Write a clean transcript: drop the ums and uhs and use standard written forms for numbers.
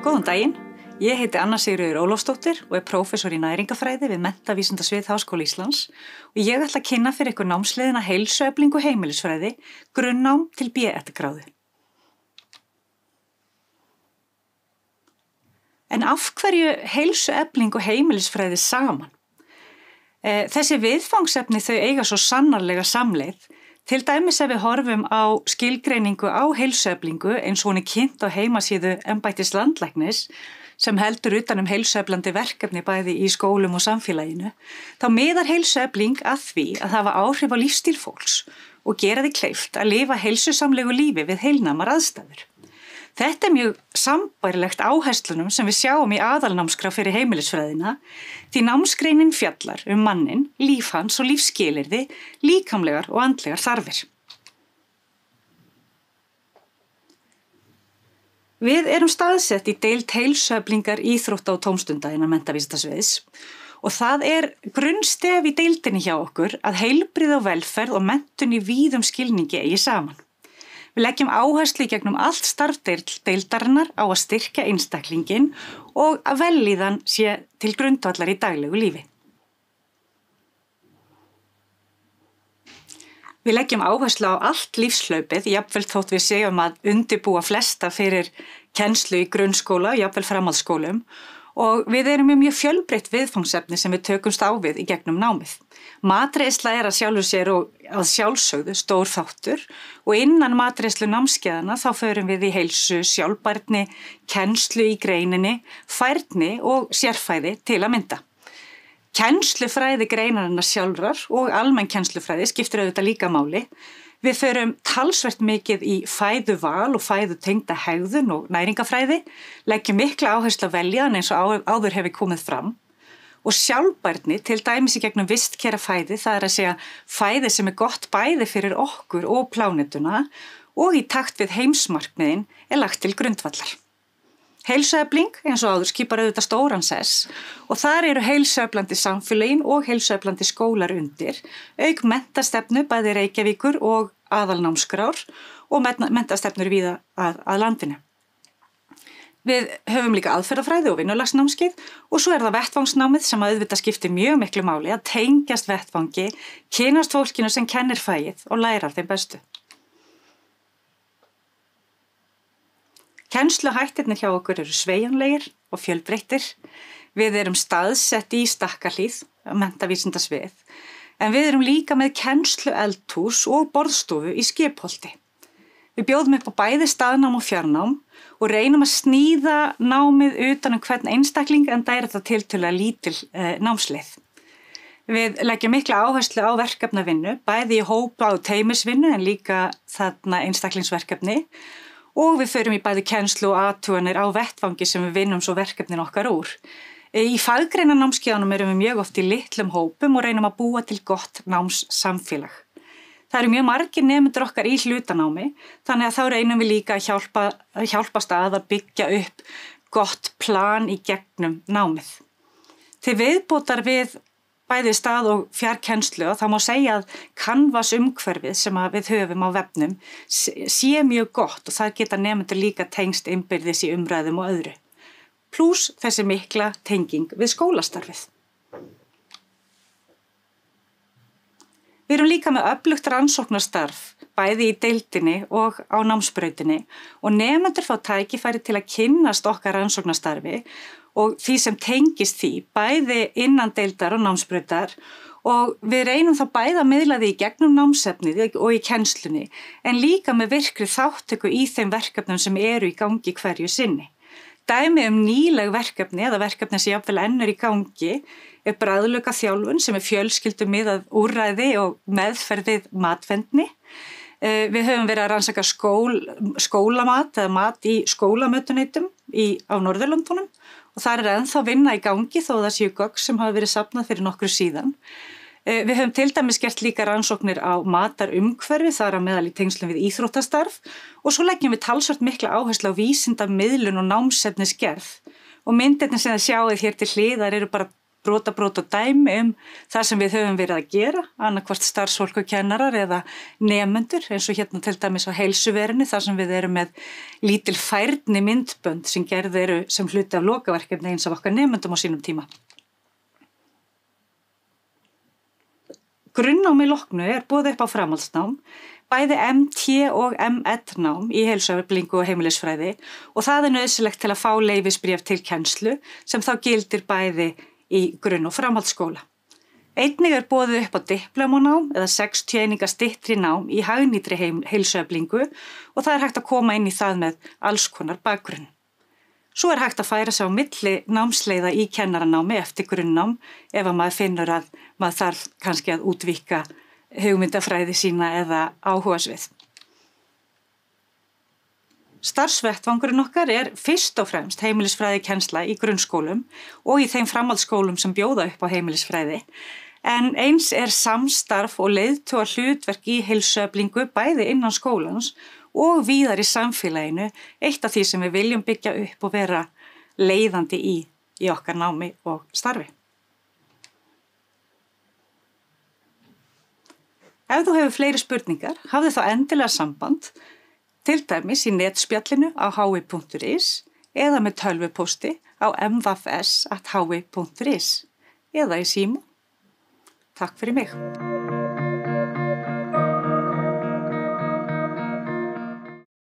Góðan daginn, ég heiti Anna Sigríður Ólafsdóttir og prófessor í næringafræði við Menntavísindasvið Háskóla Íslands og ég ætla að kynna fyrir ykkur námsleiðina heilsuefling og heimilisfræði, grunnnám til B.Ed.-gráðu. En af hverju heilsuefling og heimilisfræði saman? Þessi viðfangsefni þau eiga svo sannarlega samleið. Til dæmis ef við horfum á skilgreiningu á heilsueflingu eins og hún kynnt á heimasíðu embættis landlæknis sem heldur utan heilsueflandi verkefni bæði í skólum og samfélaginu, þá miðar heilsuefling að því að hafa áhrif á lífsstíl fólks og gera því kleift að lifa heilsusamlegu lífi við heilnæmar aðstæður. Þetta mjög sambærilegt áherslunum sem við sjáum í aðalnámskrá fyrir heimilisfræðina því námsgreinin fjallar manninn, líf hans og lífsskilyrði, líkamlegar og andlegar þarfir. Við erum staðsett í deild heilsueflingar, íþrótta og tómstunda innan Menntavísindasviðs og það grunnstef í deildinni hjá okkur að heilbrigði og velferð og menntun í víðum skilningi eigi saman. Við leggjum áherslu í gegnum allt starf deildarinnar á að styrkja einstaklinginn og að vellíðan sé til grundvallar í daglegu lífi. Við leggjum áherslu á allt lífslaupið, jafnvel þótt við segjum að undirbúa flesta fyrir kennslu í grunnskóla, jafnvel framhaldsskólum og við erum með mjög fjölbreytt viðfangsefni sem við tökumst á við í gegnum námið. Matreiðsla að sjálfu sér og að sjálfsögðu stór þáttur og innan matreiðslu námskeiðanna þá förum við í heilsu, sjálfbærni, kennslu í greininni, færni og sérfræði til að mynda. Kennslufræði greinarinnar sjálfrar og almenn kennslufræði skiptir auðvitað líka máli. Við förum talsvert mikið í fæðuval og fæðutengda hegðun og næringafræði, leggjum mikla áherslu á veljan eins og áður hefur komið fram. Og sjálfbærni til dæmis í gegnum vistkera fæði, það að segja fæði sem gott bæði fyrir okkur og plánetuna og í takt við heimsmarkmiðin lagt til grundvallar. Heilsuefling eins og áður skipar auðvitað stóran sess og þar eru heilsueflandi samfélögin og heilsueflandi skólar undir, auk menntastefnu bæði Reykjavíkur og aðalnámskrár og menntastefnur víða að landinu. Við höfum líka aðferðafræði og vinnulagsnámskeið og svo það vettvangsnámið sem auðvitað skiptir mjög miklu máli að tengjast vettvangi, kynnast fólkinu sem kennir fagið og læra af þeim bestu. Kennsluhættirnir hjá okkur eru sveigjanlegir og fjölbreyttir. Við erum staðsett í Stakkahlíð, Menntavísindasvið, en við erum líka með kennslueldhús og borðstofu í Skipholti. Við bjóðum upp á bæði staðnám og fjarnám og reynum að sníða námið utan hvern einstakling en það þetta tiltölulega lítil námsleið. Við leggjum mikla áherslu á verkefnavinnu, bæði í hópa og teymisvinnu en líka þarna einstaklingsverkefni og við förum í bæði kennslu og athuganir á vettvangi sem við vinnum svo verkefnin okkar úr. Í faggreinarnámskeiðunum erum við mjög oft í litlum hópum og reynum að búa til gott námssamfélag. Það eru mjög margir nemendur okkar í hlutanámi, þannig að þá reynum við líka að hjálpast að byggja upp gott plan í gegnum námið. Til viðbótar við bæði stað og fjarkennslu og þá má segja að Canvas umhverfið sem við höfum á vefnum sé mjög gott og það geta nemendur líka tengst innbyrðis í umræðum og öðru. Plús þessi mikla tenging við skólastarfið. Við erum líka með öflugt rannsóknarstarf, bæði í deildinni og á námsbrautinni og nemendur fá tækifæri til að kynnast okkar rannsóknarstarfi og því sem tengist því, bæði innan deildar og námsbrautar og við reynum þá bæði að miðla því í gegnum námsefnið og í kennslunni en líka með virkri þáttöku í þeim verkefnum sem eru í gangi hverju sinni. Dæmi nýleg verkefni eða verkefni sem jafnvel enn í gangi bragðlauka þjálfun sem fjölskyldumiðað úrræði og meðferð við matvendni. Við höfum verið að rannsaka skólamat eða mat í skólamötuneytum á Norðurlöndunum og þar ennþá vinna í gangi þó það séu gögn sem hafa verið safnað fyrir nokkru síðan. Við höfum til dæmis gert líka rannsóknir á matarumhverfi þar að meðal í tengslum við íþróttastarf og svo leggjum við talsvert mikla áherslu á vísindamiðlun og námsefnisgerð og myndirnir sem þið sjáið hér til hliðar eru bara brot og dæmi það sem við höfum verið að gera, annarkvort starfsfólk og kennarar eða nemendur, eins og hérna til dæmis á heilsuverinu, þar sem við erum með lítil færni myndbönd sem gerð eru sem hluti af lokaverkefni eins af okkar nemendum á sínum tíma. Grunnnámi loknu boðið upp á framhaldsnám, bæði MT og MED-nám í heilsueflingu og heimilisfræði og það nauðsynlegt til að fá leyfisbréf til kennslu sem þá gildir bæði í grunn- og framhaldsskóla. Einnig boðið upp á diplómunám eða 60 eininga styttri nám í hagnýtri heilsueflingu og það hægt að koma inn í það með alls konar bakgrunn. Svo hægt að færa sig á milli námsleiða í kennaranámi eftir grunnnám ef að maður finnur að maður þarf kannski að útvíkka hugmyndafræði sína eða áhugasvið. Starfsvettvangurinn okkar fyrst og fremst heimilisfræði kennsla í grunnskólum og í þeim framhaldsskólum sem bjóða upp á heimilisfræði, en eins samstarf og leiðtoga hlutverk í heilsueflingu bæði innan skólans og víðar í samfélaginu eitt af því sem við viljum byggja upp og vera leiðandi í okkar námi og starfi. Ef þú hefur fleiri spurningar, hafðu þá endilega samband, til dæmis í netspjallinu á hi.is eða með tölvupósti á mvfs@hi.is eða í síma. Takk fyrir mig.